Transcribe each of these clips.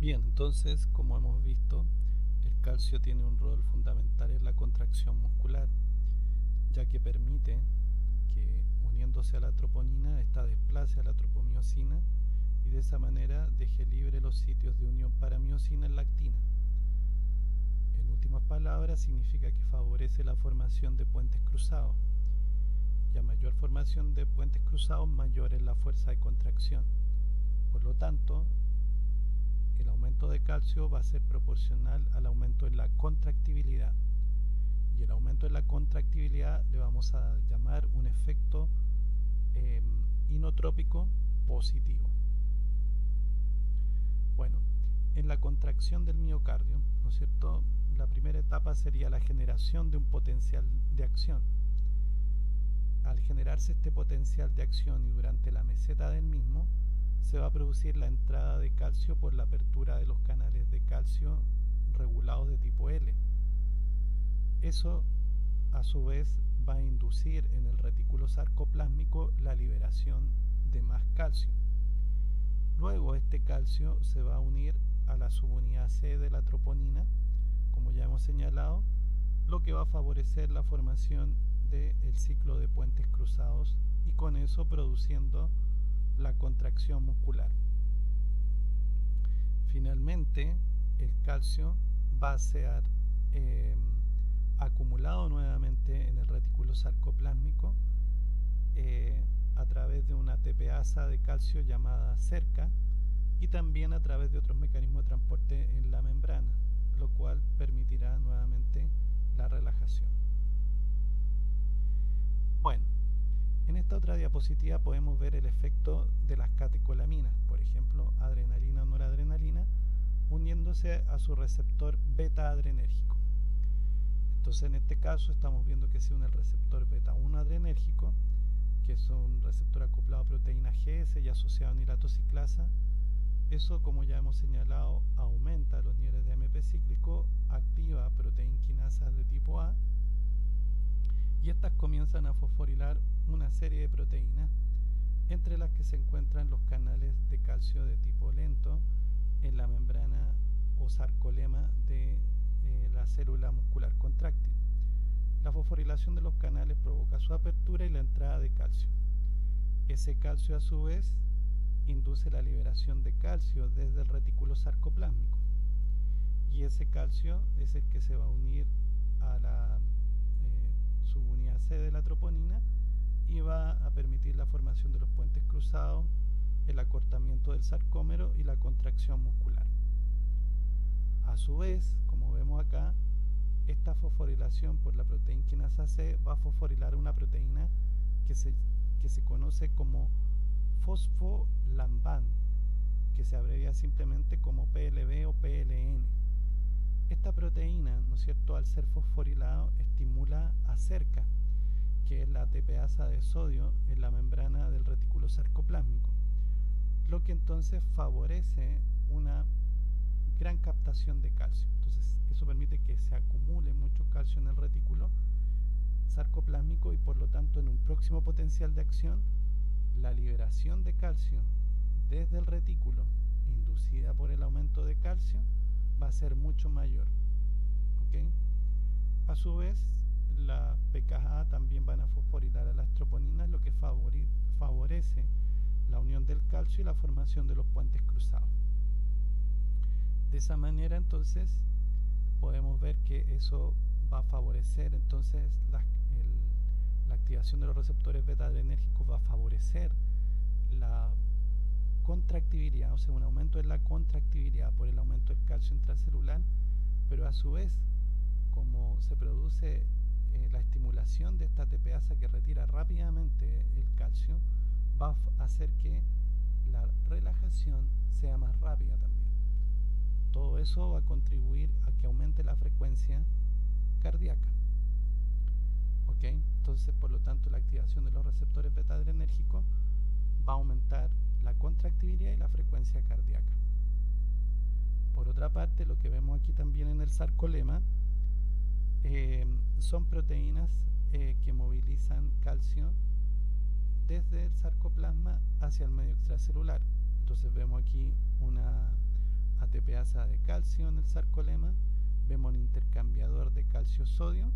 Bien, entonces, como hemos visto, el calcio tiene un rol fundamental en la contracción muscular, ya que permite que, uniéndose a la troponina, ésta desplace a la tropomiosina y de esa manera deje libre los sitios de unión para miosina en la actina. En últimas palabras, significa que favorece la formación de puentes cruzados, y a mayor formación de puentes cruzados, mayor es la fuerza de contracción. Por lo tanto, el aumento de calcio va a ser proporcional al aumento en la contractibilidad, y el aumento en la contractibilidad le vamos a llamar un efecto inotrópico positivo. Bueno, en la contracción del miocardio, ¿no es cierto?, la primera etapa sería la generación de un potencial de acción. Al generarse este potencial de acción y durante la meseta del mismo, se va a producir la entrada de calcio por la apertura de los canales de calcio regulados de tipo L. Eso, a su vez, va a inducir en el retículo sarcoplásmico la liberación de más calcio. Luego este calcio se va a unir a la subunidad C de la troponina, como ya hemos señalado, lo que va a favorecer la formación del ciclo de puentes cruzados y con eso produciendo la contracción muscular. Finalmente, el calcio va a ser acumulado nuevamente en el retículo sarcoplásmico a través de una ATPasa de calcio llamada cerca y también a través de otros mecanismos de transporte en la membrana, lo cual permitirá nuevamente la relajación. Bueno, en esta otra diapositiva podemos ver el efecto de las catecolaminas, por ejemplo, adrenalina o noradrenalina, uniéndose a su receptor beta adrenérgico. Entonces, en este caso estamos viendo que se une el receptor beta 1 adrenérgico, que es un receptor acoplado a proteína GS y asociado a nilatociclasa. Eso, como ya hemos señalado, aumenta los niveles de AMP cíclico, activa proteinquinasas de tipo A y estas comienzan a fosforilar una serie de proteínas, entre las que se encuentran los canales de calcio de tipo lento en la membrana o sarcolema de la célula muscular contráctil. La fosforilación de los canales provoca su apertura y la entrada de calcio. Ese calcio, a su vez, induce la liberación de calcio desde el retículo sarcoplásmico, y ese calcio es el que se va a unir a la subunidad C de la troponina y va a permitir la formación de los puentes cruzados, el acortamiento del sarcómero y la contracción muscular. A su vez, como vemos acá, esta fosforilación por la proteinquinasa C va a fosforilar una proteína que se conoce como fosfolamban, que se abrevia simplemente como PLB o PLN. Esta proteína, ¿no es cierto?, al ser fosforilado estimula a cerca, que es la ATPasa de sodio en la membrana del retículo sarcoplásmico, lo que entonces favorece una gran captación de calcio. Entonces eso permite que se acumule mucho calcio en el retículo sarcoplásmico y por lo tanto en un próximo potencial de acción la liberación de calcio desde el retículo inducida por el aumento de calcio va a ser mucho mayor. ¿Okay? A su vez, las pKa también van a fosforilar a las troponinas, lo que favorece la unión del calcio y la formación de los puentes cruzados. De esa manera, entonces, podemos ver que eso va a favorecer entonces la activación de los receptores beta adrenérgicos, va a favorecer la contractibilidad, o sea, un aumento en la contractibilidad por el aumento del calcio intracelular, pero a su vez, como se produce la estimulación de esta ATPasa que retira rápidamente el calcio, va a hacer que la relajación sea más rápida también. Todo eso va a contribuir a que aumente la frecuencia cardíaca. ¿Ok? Entonces, por lo tanto, la activación de los receptores beta adrenérgicos va a aumentar la contractibilidad y la frecuencia cardíaca. Por otra parte, lo que vemos aquí también en el sarcolema son proteínas que movilizan calcio desde el sarcoplasma hacia el medio extracelular. Entonces vemos aquí una ATPasa ATPasa de calcio en el sarcolema, vemos un intercambiador de calcio-sodio,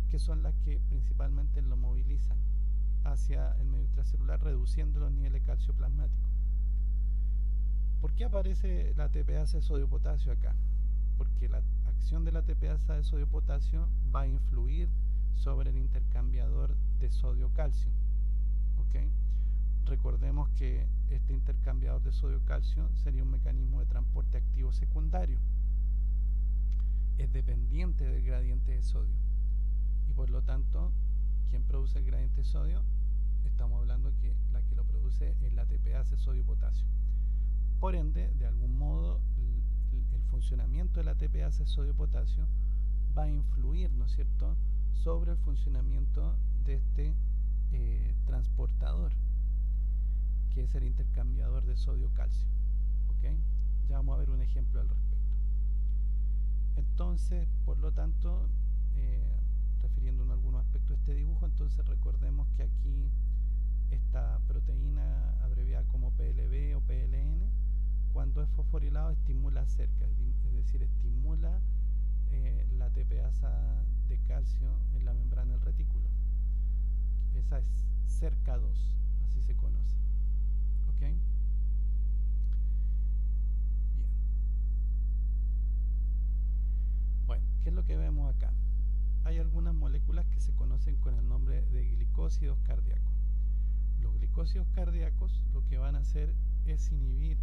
que son las que principalmente lo movilizan hacia el medio extracelular, reduciendo los niveles de calcio plasmático. ¿Por qué aparece la ATPasa de sodio-potasio acá? Porque la acción de la ATPasa de sodio-potasio va a influir sobre el intercambiador de sodio-calcio. ¿Okay? Recordemos que este intercambiador de sodio-calcio sería un mecanismo de transporte activo secundario. Es dependiente del gradiente de sodio. Y por lo tanto, ¿quién produce el gradiente de sodio? Estamos hablando que la que lo produce es la ATPasa de sodio-potasio. Por ende, de algún modo, el funcionamiento de la ATPasa de sodio-potasio va a influir, ¿no es cierto?, sobre el funcionamiento de este transportador, que es el intercambiador de sodio-calcio. ¿Okay? Ya vamos a ver un ejemplo al respecto. Entonces, por lo tanto, refiriéndonos a algunos aspectos de este dibujo, entonces recordemos que aquí esta proteína abreviada como PLB o PLN, cuando es fosforilado estimula cerca, es decir, estimula la ATPasa de calcio en la membrana del retículo. Esa es cerca 2, así se conoce. ¿Ok? Bien. Bueno, ¿qué es lo que vemos acá? Hay algunas moléculas que se conocen con el nombre de glicósidos cardíacos. Los glicósidos cardíacos lo que van a hacer es inhibir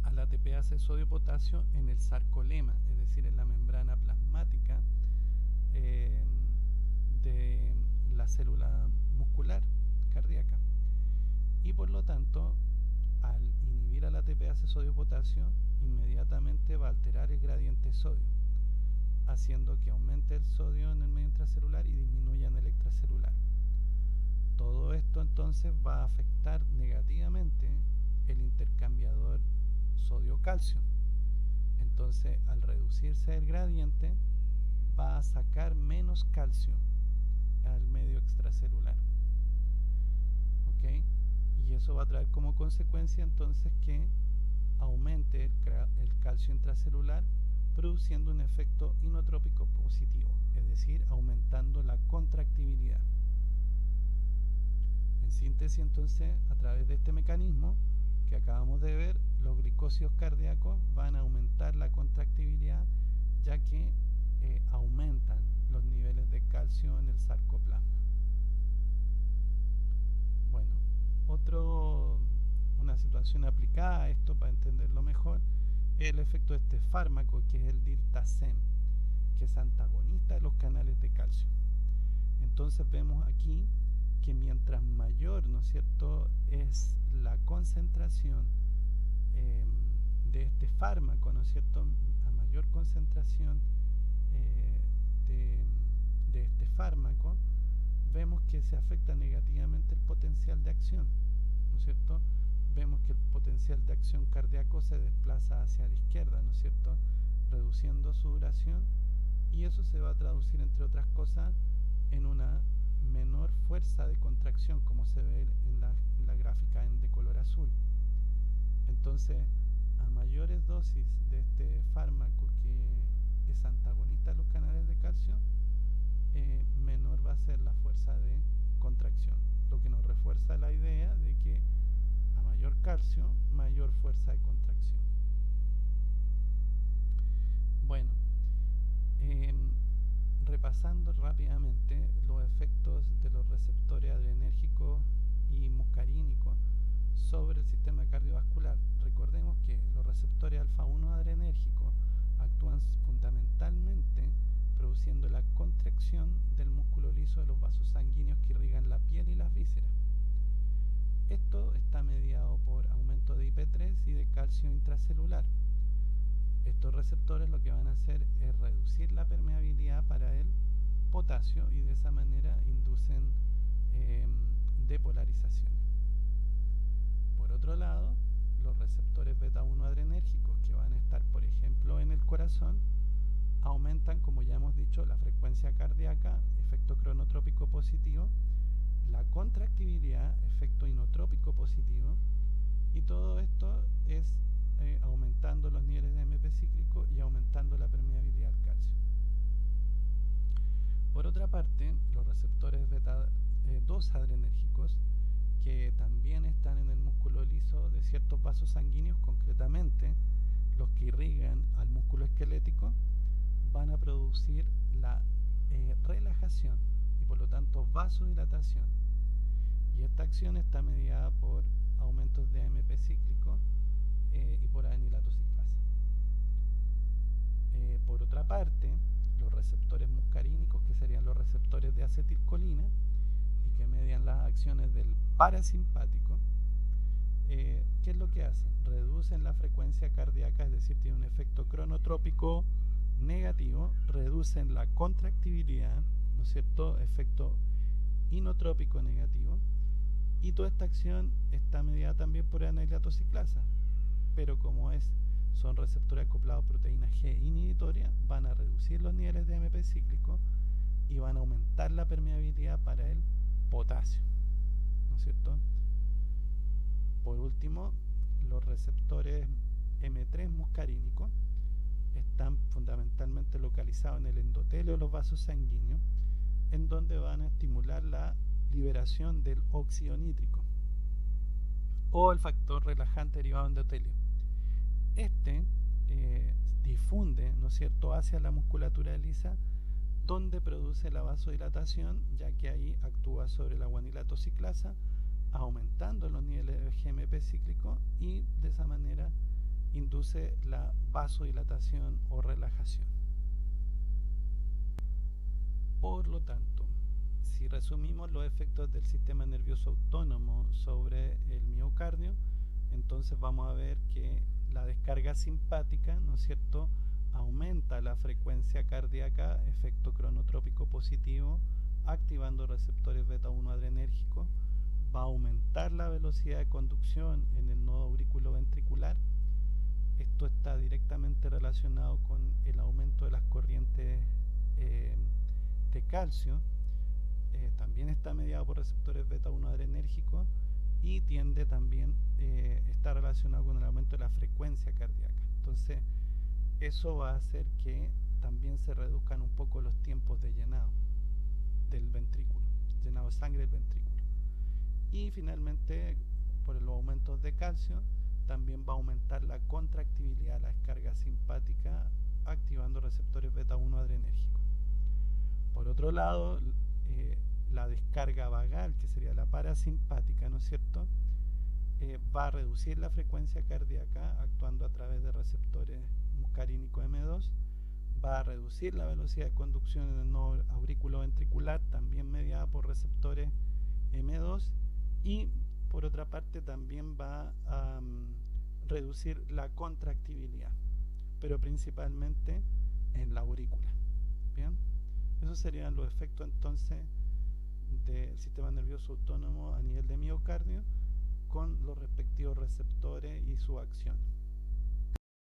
a la ATPasa de sodio-potasio en el sarcolema, es decir, en la membrana plasmática de la célula muscular cardíaca. Y por lo tanto, al inhibir a la ATPasa de sodio-potasio, inmediatamente va a alterar el gradiente de sodio, haciendo que aumente el sodio en el medio intracelular y disminuya en el extracelular. Todo esto entonces va a afectar negativamente el intercambiador sodio-calcio. Entonces, al reducirse el gradiente, va a sacar menos calcio al medio extracelular. ¿Ok? Y eso va a traer como consecuencia entonces que aumente el calcio intracelular, produciendo un efecto inotrópico positivo, es decir, aumentando la contractibilidad. En síntesis, entonces, a través de este mecanismo que acabamos de ver, los glicósidos cardíacos van a aumentar la contractibilidad, ya que aumentan los niveles de calcio en el sarcoplasma. Bueno, una situación aplicada a esto para entenderlo mejor es el efecto de este fármaco, que es el diltazem, que es antagonista de los canales de calcio. Entonces vemos aquí que mientras mayor, ¿no es cierto?, es la concentración de este fármaco, ¿no es cierto?, a mayor concentración de este fármaco, vemos que se afecta negativamente el potencial de acción, ¿no es cierto? Vemos que el potencial de acción cardíaco se desplaza hacia la izquierda, ¿no es cierto?, reduciendo su duración, y eso se va a traducir, entre otras cosas, en una menor fuerza de contracción, como se ve en la gráfica de color azul. Entonces, a mayores dosis de este fármaco, que es antagonista a los canales de calcio, menor va a ser la fuerza de contracción, lo que nos refuerza la idea de que a mayor calcio, mayor fuerza de contracción. Bueno, repasando rápidamente los efectos de los receptores adrenérgicos y muscarínicos sobre el sistema cardiovascular. Recordemos que los receptores alfa-1 adrenérgicos actúan fundamentalmente produciendo la contracción del músculo liso de los vasos sanguíneos que irrigan la piel y las vísceras. Esto está mediado por aumento de IP3 y de calcio intracelular. Estos receptores lo que van a hacer es reducir la permeabilidad para el potasio y de esa manera inducen depolarizaciones. Por otro lado, los receptores beta-1 adrenérgicos, que van a estar, por ejemplo, en el corazón, aumentan, como ya hemos dicho, la frecuencia cardíaca, efecto cronotrópico positivo, la contractibilidad, efecto inotrópico positivo, y todo esto es aumentar parte, los receptores beta 2 adrenérgicos, que también están en el músculo liso de ciertos vasos sanguíneos, concretamente los que irrigan al músculo esquelético, van a producir la relajación y por lo tanto vasodilatación. Y esta acción está mediada por aumentos de AMP cíclico y por adenilato ciclasa. Por otra parte, los receptores muscarínicos, que serían los receptores de acetilcolina y que median las acciones del parasimpático, ¿qué es lo que hacen? Reducen la frecuencia cardíaca, es decir, tienen un efecto cronotrópico negativo, reducen la contractibilidad, ¿no es cierto?, efecto inotrópico negativo, y toda esta acción está mediada también por adenilato ciclasa, pero como son receptores acoplados a proteína G inhibitoria, van a reducir los niveles de AMP cíclico y van a aumentar la permeabilidad para el potasio, ¿no es cierto? Por último, los receptores M3 muscarínicos están fundamentalmente localizados en el endotelio de los vasos sanguíneos, en donde van a estimular la liberación del óxido nítrico o el factor relajante derivado endotelio. Este difunde, ¿no es cierto?, hacia la musculatura lisa, donde produce la vasodilatación, ya que ahí actúa sobre la guanilato ciclasa, aumentando los niveles de GMP cíclico y de esa manera induce la vasodilatación o relajación. Por lo tanto, si resumimos los efectos del sistema nervioso autónomo sobre el miocardio, entonces vamos a ver que la descarga simpática, ¿no es cierto?, aumenta la frecuencia cardíaca, efecto cronotrópico positivo, activando receptores beta 1 adrenérgicos, va a aumentar la velocidad de conducción en el nodo auriculoventricular. Esto está directamente relacionado con el aumento de las corrientes de calcio. También está mediado por receptores beta 1 adrenérgicos y tiende también, está relacionado con el aumento de la frecuencia cardíaca. Entonces, eso va a hacer que también se reduzcan un poco los tiempos de llenado del ventrículo, llenado de sangre del ventrículo. Y finalmente, por los aumentos de calcio, también va a aumentar la contractibilidad de la descarga simpática, activando receptores beta 1 adrenérgicos. Por otro lado, la descarga vagal, que sería la parasimpática, ¿no es cierto?, va a reducir la frecuencia cardíaca actuando a través de receptores muscarínicos M2, va a reducir la velocidad de conducción en el nodo auriculoventricular, también mediada por receptores M2, y por otra parte también va a reducir la contractibilidad, pero principalmente en la aurícula. Bien, esos serían los efectos entonces del sistema nervioso autónomo a nivel de miocardio con los respectivos receptores y su acción.